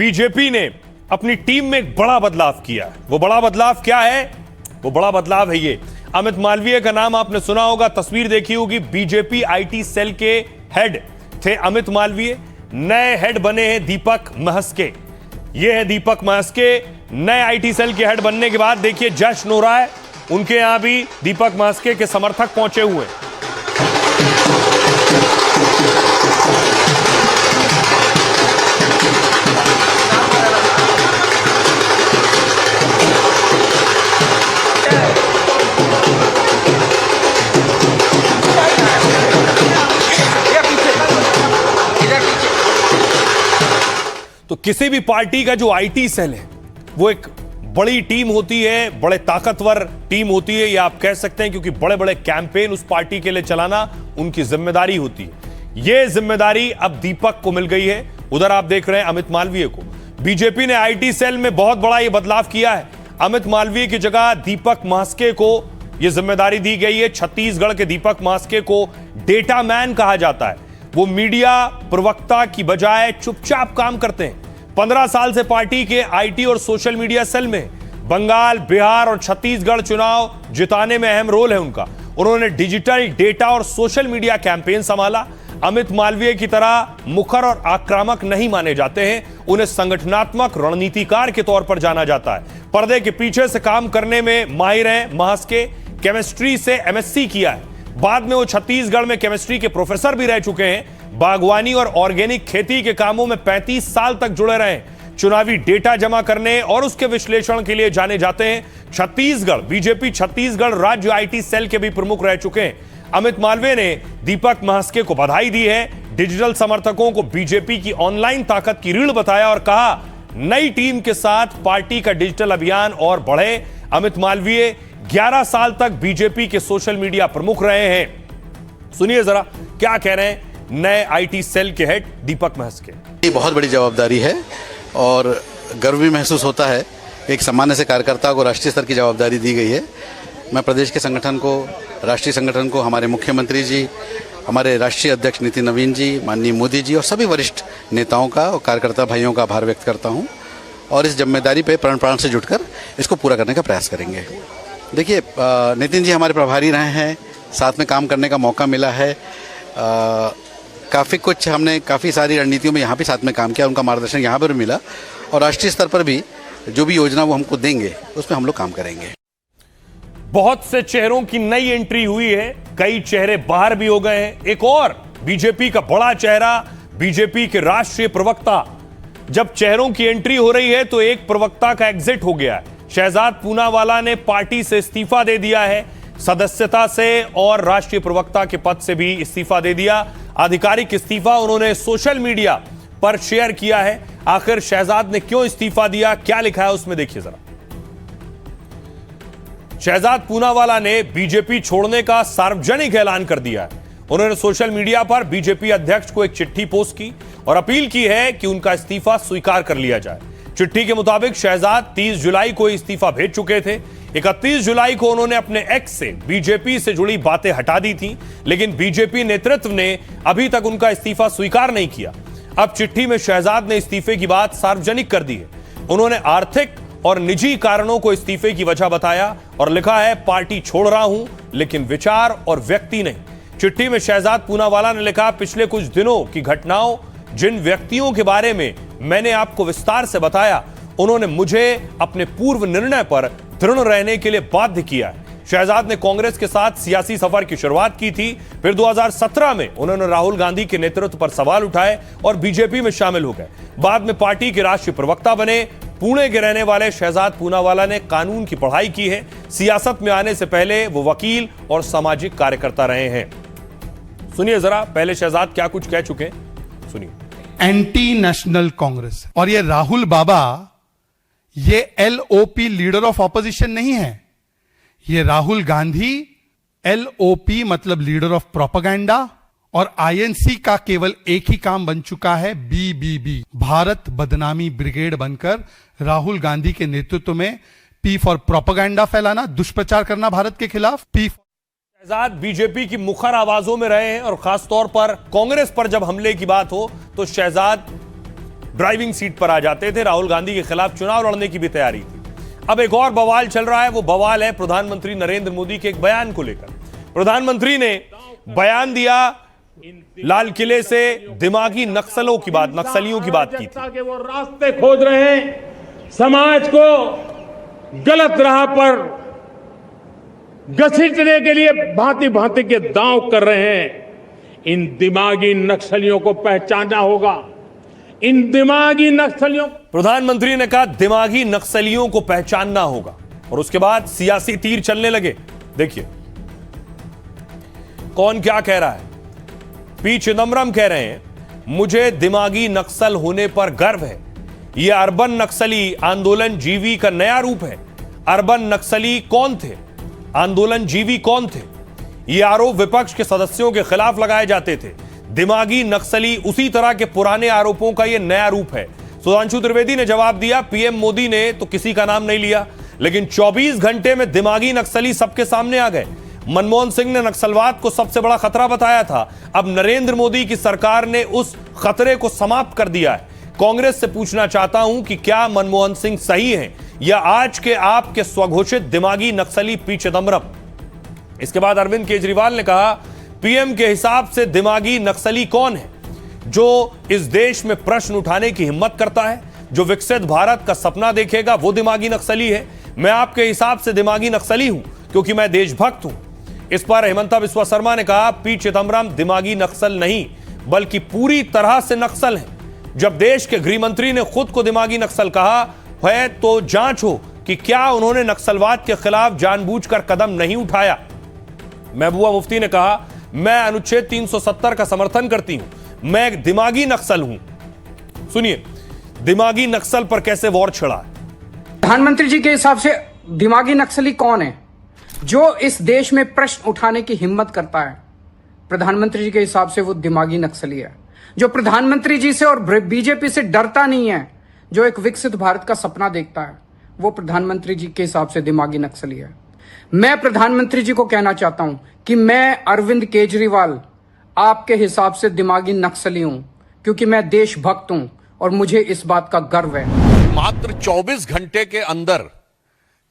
BJP ने अपनी team में एक बड़ा बदलाव किया है। वो बड़ा बदलाव क्या है? वो बड़ा बदलाव है ये। अमित मालवीय का नाम आपने सुना होगा, तस्वीर देखी होगी। बीजेपी आईटी सेल के हेड थे अमित मालवीय, नए हेड बने हैं दीपक महस्के। ये है दीपक महस्के, नए आईटी सेल के हेड बनने के बाद देखिए जश्न हो रहा है। उनके यहां भी दीपक महस्के के समर्थक पहुंचे हुए हैं। तो किसी भी पार्टी का जो आईटी सेल है वो एक बड़ी टीम होती है, बड़े ताकतवर टीम होती है, या आप कह सकते हैं क्योंकि बड़े बड़े कैंपेन उस पार्टी के लिए चलाना उनकी जिम्मेदारी होती है। यह जिम्मेदारी अब दीपक को मिल गई है। उधर आप देख रहे हैं अमित मालवीय को। बीजेपी ने आईटी सेल में बहुत बड़ा यह बदलाव किया है। अमित मालवीय की जगह दीपक महस्के को यह जिम्मेदारी दी गई है। छत्तीसगढ़ के दीपक महस्के को डेटा मैन कहा जाता है। वो मीडिया प्रवक्ता की बजाय चुपचाप काम करते हैं। 15 साल से पार्टी के आईटी और सोशल मीडिया सेल में बंगाल, बिहार और छत्तीसगढ़ चुनाव जिताने में अहम रोल है उनका। उन्होंने डिजिटल, डेटा और सोशल मीडिया कैंपेन संभाला। अमित मालवीय की तरह मुखर और आक्रामक नहीं माने जाते हैं। उन्हें संगठनात्मक रणनीतिकार के तौर पर जाना जाता है। पर्दे के पीछे से काम करने में माहिर हैं महस्के। केमिस्ट्री से एमएससी किया है। बाद में वो छत्तीसगढ़ में केमिस्ट्री के प्रोफेसर भी रह चुके हैं। बागवानी और ऑर्गेनिक खेती के कामों में 35 साल तक जुड़े रहे। चुनावी डेटा जमा करने और उसके विश्लेषण के लिए जाने जाते हैं। छत्तीसगढ़, बीजेपी छत्तीसगढ़ राज्य आईटी सेल के भी प्रमुख रह चुके हैं। अमित मालवीय ने दीपक महस्के को बधाई दी है। डिजिटल समर्थकों को बीजेपी की ऑनलाइन ताकत की रीढ़ बताया और कहा नई टीम के साथ पार्टी का डिजिटल अभियान और बढ़े। अमित मालवीय 11 साल तक बीजेपी के सोशल मीडिया प्रमुख रहे हैं। सुनिए जरा क्या कह रहे हैं नए आईटी सेल के हेड दीपक महस्के। ये बहुत बड़ी जवाबदारी है और गर्व भी महसूस होता है। एक सामान्य से कार्यकर्ता को राष्ट्रीय स्तर की जवाबदारी दी गई है। मैं प्रदेश के संगठन को, राष्ट्रीय संगठन को, हमारे मुख्यमंत्री जी, हमारे राष्ट्रीय अध्यक्ष नितिन नवीन जी, माननीय मोदी जी और सभी वरिष्ठ नेताओं का और कार्यकर्ता भाइयों का आभार व्यक्त करता हूँ और इस जिम्मेदारी पर प्राण से जुटकर इसको पूरा करने का प्रयास करेंगे। देखिए, नितिन जी हमारे प्रभारी रहे हैं, साथ में काम करने का मौका मिला है। हमने काफ़ी सारी रणनीतियों में यहाँ भी साथ में काम किया, उनका मार्गदर्शन यहाँ पर भी मिला और राष्ट्रीय स्तर पर भी जो भी योजना वो हमको देंगे उस पर हम लोग काम करेंगे। बहुत से चेहरों की नई एंट्री हुई है, कई चेहरे बाहर भी हो गए हैं। एक और बीजेपी का बड़ा चेहरा, बीजेपी के राष्ट्रीय प्रवक्ता। जब चेहरों की एंट्री हो रही है तो एक प्रवक्ता का एग्जिट हो गया है। शहजाद पूनावाला ने पार्टी से इस्तीफा दे दिया है, सदस्यता से और राष्ट्रीय प्रवक्ता के पद से भी इस्तीफा दे दिया। आधिकारिक इस्तीफा उन्होंने सोशल मीडिया पर शेयर किया है। आखिर शहजाद ने क्यों इस्तीफा दिया, क्या लिखा है उसमें देखिए जरा। शहजाद पूनावाला ने बीजेपी छोड़ने का सार्वजनिक ऐलान कर दिया है। उन्होंने सोशल मीडिया पर बीजेपी अध्यक्ष को एक चिट्ठी पोस्ट की और अपील की है कि उनका इस्तीफा स्वीकार कर लिया जाए। चिट्ठी के मुताबिक शहजाद 30 जुलाई को इस्तीफा भेज चुके थे। 31 जुलाई को उन्होंने अपने एक्स से बीजेपी से जुड़ी बातें हटा दी थी, लेकिन बीजेपी नेतृत्व ने अभी तक उनका इस्तीफा स्वीकार नहीं किया। अब चिट्ठी में शहजाद ने इस्तीफे की बात सार्वजनिक कर दी है। उन्होंने आर्थिक और निजी कारणों को इस्तीफे की वजह बताया और लिखा है पार्टी छोड़ रहा हूं लेकिन विचार और व्यक्ति नहीं। चिट्ठी में शहजाद पूनावाला ने लिखा, पिछले कुछ दिनों की घटनाओं, जिन व्यक्तियों के बारे में मैंने आपको विस्तार से बताया, उन्होंने मुझे अपने पूर्व निर्णय पर दृढ़ रहने के लिए बाध्य किया है। शहजाद ने कांग्रेस के साथ सियासी सफर की शुरुआत की थी। फिर 2017 में उन्होंने राहुल गांधी के नेतृत्व पर सवाल उठाए और बीजेपी में शामिल हो गए। बाद में पार्टी के राष्ट्रीय प्रवक्ता बने। पुणे के रहने वाले शहजाद पूनावाला ने कानून की पढ़ाई की है। सियासत में आने से पहले वो वकील और सामाजिक कार्यकर्ता रहे हैं। सुनिए जरा पहले शहजाद क्या कुछ कह चुके हैं, सुनिए। एंटी नेशनल कांग्रेस और ये राहुल बाबा ये एलओपी लीडर ऑफ ऑपोजिशन नहीं है। ये राहुल गांधी एलओपी मतलब लीडर ऑफ प्रोपेगेंडा और आईएनसी का केवल एक ही काम बन चुका है, बीबीबी भारत बदनामी ब्रिगेड बनकर राहुल गांधी के नेतृत्व में पी फॉर प्रोपेगेंडा फैलाना, दुष्प्रचार करना भारत के खिलाफ। शहजाद बीजेपी की मुखर आवाजों में रहे हैं और खासतौर पर कांग्रेस पर जब हमले की बात हो तो शहजाद ड्राइविंग सीट पर आ जाते थे। राहुल गांधी के खिलाफ चुनाव लड़ने की भी तैयारी थी। अब एक और बवाल चल रहा है, वो बवाल है प्रधानमंत्री नरेंद्र मोदी के एक बयान को लेकर। प्रधानमंत्री ने बयान दिया, लाल किले से दिमागी नक्सलियों की बात की थी। वो रास्ते खोज रहे हैं, समाज को गलत राह पर घसीटने के लिए भांति भांति के दांव कर रहे हैं। इन दिमागी नक्सलियों को पहचानना होगा। इन दिमागी नक्सलियों, प्रधानमंत्री ने कहा दिमागी नक्सलियों को पहचानना होगा, और उसके बाद सियासी तीर चलने लगे। देखिए कौन क्या कह रहा है। पी चिदम्बरम कह रहे हैं, मुझे दिमागी नक्सल होने पर गर्व है। यह अर्बन नक्सली आंदोलन जीवी का नया रूप है। अर्बन नक्सली कौन थे, आंदोलन जीवी कौन थे? ये आरोप विपक्ष के सदस्यों के खिलाफ लगाए जाते थे। दिमागी नक्सली उसी तरह के पुराने आरोपों का यह नया रूप है। सुधांशु त्रिवेदी ने जवाब दिया, पीएम मोदी ने तो किसी का नाम नहीं लिया, लेकिन 24 घंटे में दिमागी नक्सली सबके सामने आ गए। मनमोहन सिंह ने नक्सलवाद को सबसे बड़ा खतरा बताया था। अब नरेंद्र मोदी की सरकार ने उस खतरे को समाप्त कर दिया है। कांग्रेस से पूछना चाहता हूं कि क्या मनमोहन सिंह सही हैं या आज के आपके स्वघोषित दिमागी नक्सली पी चिदम्बरम? इसके बाद अरविंद केजरीवाल ने कहा, पीएम के हिसाब से दिमागी नक्सली कौन है? जो इस देश में प्रश्न उठाने की हिम्मत करता है, जो विकसित भारत का सपना देखेगा, वो दिमागी नक्सली है। मैं आपके हिसाब से दिमागी नक्सली हूं क्योंकि मैं देशभक्त हूं। इस पर हेमंता बिस्वा शर्मा ने कहा, पी चिदम्बरम दिमागी नक्सल नहीं बल्कि पूरी तरह से नक्सल हैं। जब देश के गृह मंत्री ने खुद को दिमागी नक्सल कहा है तो जांच हो कि क्या उन्होंने नक्सलवाद के खिलाफ जानबूझकर कदम नहीं उठाया। महबूबा मुफ्ती ने कहा, मैं अनुच्छेद 370 का समर्थन करती हूं, मैं एक दिमागी नक्सल हूं। सुनिए दिमागी नक्सल पर कैसे वॉर छिड़ा है। प्रधानमंत्री जी के हिसाब से दिमागी नक्सली कौन है? जो इस देश में प्रश्न उठाने की हिम्मत करता है, प्रधानमंत्री जी के हिसाब से वो दिमागी नक्सली है। जो प्रधानमंत्री जी से और बीजेपी से डरता नहीं है, जो एक विकसित भारत का सपना देखता है, वो प्रधानमंत्री जी के हिसाब से दिमागी नक्सली है। मैं प्रधानमंत्री जी को कहना चाहता हूं कि मैं अरविंद केजरीवाल आपके हिसाब से दिमागी नक्सली हूं क्योंकि मैं देशभक्त हूं और मुझे इस बात का गर्व है। मात्र 24 घंटे के अंदर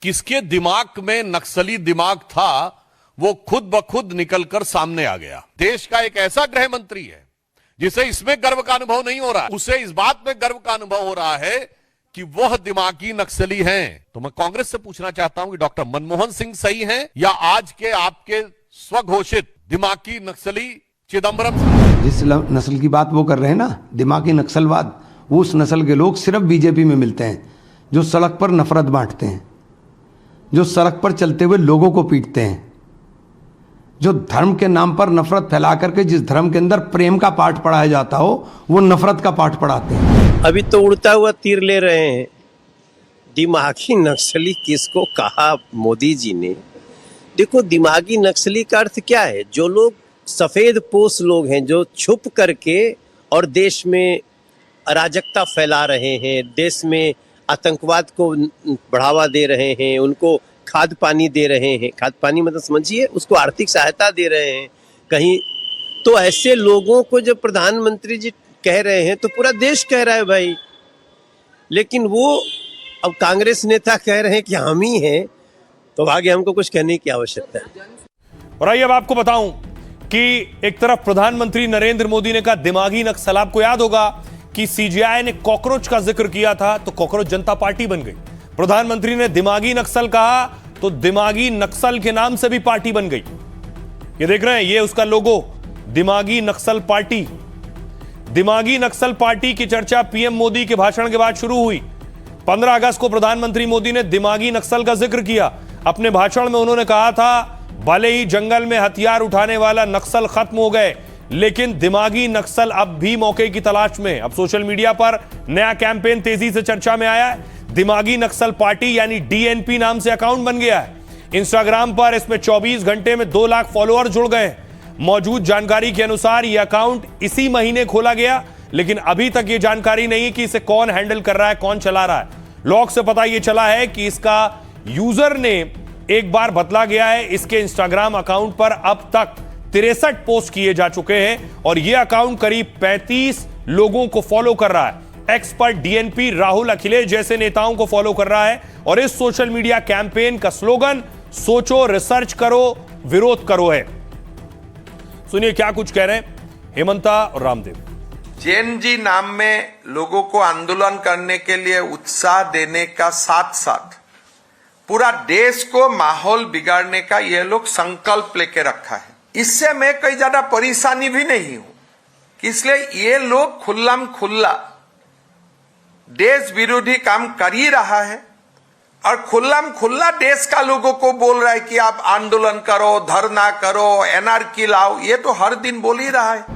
किसके दिमाग में नक्सली दिमाग था, वो खुद ब खुद निकलकर सामने आ गया। देश का एक ऐसा गृह मंत्री है जिसे इसमें गर्व का अनुभव नहीं हो रहा है, उसे इस बात में गर्व का अनुभव हो रहा है कि वह दिमागी नक्सली हैं। तो मैं कांग्रेस से पूछना चाहता हूं कि डॉक्टर मनमोहन सिंह सही हैं या आज के आपके स्वघोषित दिमागी नक्सली चिदम्बरम? जिस नस्ल की बात वो कर रहे हैं ना, दिमागी नक्सलवाद, उस नस्ल के लोग सिर्फ बीजेपी में मिलते हैं, जो सड़क पर नफरत बांटते हैं, जो सड़क पर चलते हुए लोगों को पीटते हैं, जो धर्म के नाम पर नफरत फैला करके जिस धर्म के अंदर प्रेम का पाठ पढ़ाया जाता हो वो नफरत का पाठ पढ़ाते हैं। अभी तो उड़ता हुआ तीर ले रहे हैं। दिमागी नक्सली किसको कहा मोदी जी ने? देखो दिमागी नक्सली का अर्थ क्या है? जो लोग सफेद पोश लोग हैं, जो छुप करके और देश में अराजकता फैला रहे हैं, देश में आतंकवाद को बढ़ावा दे रहे हैं, उनको खाद पानी दे रहे हैं। खाद पानी मतलब समझिए, उसको आर्थिक सहायता दे रहे हैं कहीं। तो ऐसे लोगों को जब प्रधानमंत्री जी कह रहे हैं तो पूरा देश कह रहा है भाई। लेकिन वो अब कांग्रेस नेता कह रहे हैं कि हम ही हैं, तो आगे हमको कुछ कहने की आवश्यकता है। और आइए अब आपको बताऊं कि एक तरफ प्रधानमंत्री नरेंद्र मोदी ने कहा दिमागी नक्सल। आपको याद होगा कि सीजेआई ने कॉकरोच का जिक्र किया था तो कॉकरोच जनता पार्टी बन गई। प्रधानमंत्री ने दिमागी नक्सल कहा तो दिमागी नक्सल के नाम से भी पार्टी बन गई। ये देख रहे हैं, ये उसका लोगो, दिमागी नक्सल पार्टी। दिमागी नक्सल पार्टी की चर्चा पीएम मोदी के भाषण के बाद शुरू हुई। 15 अगस्त को प्रधानमंत्री मोदी ने दिमागी नक्सल का जिक्र किया। अपने भाषण में उन्होंने कहा था, भले ही जंगल में हथियार उठाने वाला नक्सल खत्म हो गए, लेकिन दिमागी नक्सल अब भी मौके की तलाश में। अब सोशल मीडिया पर नया कैंपेन तेजी से चर्चा में आया है। दिमागी नक्सल पार्टी यानी डीएनपी नाम से अकाउंट बन गया है इंस्टाग्राम पर। इसमें 24 घंटे में 2 लाख फॉलोअर जुड़ गए। मौजूद जानकारी के अनुसार यह अकाउंट इसी महीने खोला गया, लेकिन अभी तक यह जानकारी नहीं है कि इसे कौन हैंडल कर रहा है, कौन चला रहा है। लॉग से पता यह चला है कि इसका यूजर ने एक बार बदला गया है। इसके इंस्टाग्राम अकाउंट पर अब तक 63 पोस्ट किए जा चुके हैं और यह अकाउंट करीब 35 लोगों को फॉलो कर रहा है। एक्स पर डीएनपी राहुल अखिलेश जैसे नेताओं को फॉलो कर रहा है और इस सोशल मीडिया कैंपेन का स्लोगन सोचो, रिसर्च करो, विरोध करो है। सुनिए क्या कुछ कह रहे हैं हेमंता और रामदेव। जेन जी नाम में लोगों को आंदोलन करने के लिए उत्साह देने का साथ साथ पूरा देश को माहौल बिगाड़ने का ये लोग संकल्प लेके रखा है। इससे मैं कोई ज्यादा परेशानी भी नहीं हूं कि इसलिए ये लोग खुल्लम खुल्ला देश विरोधी काम कर ही रहा है और खुल्लम खुल्ला देश का लोगों को बोल रहा है कि आप आंदोलन करो, धरना करो, एनआरकी लाओ। ये तो हर दिन बोल ही रहा है।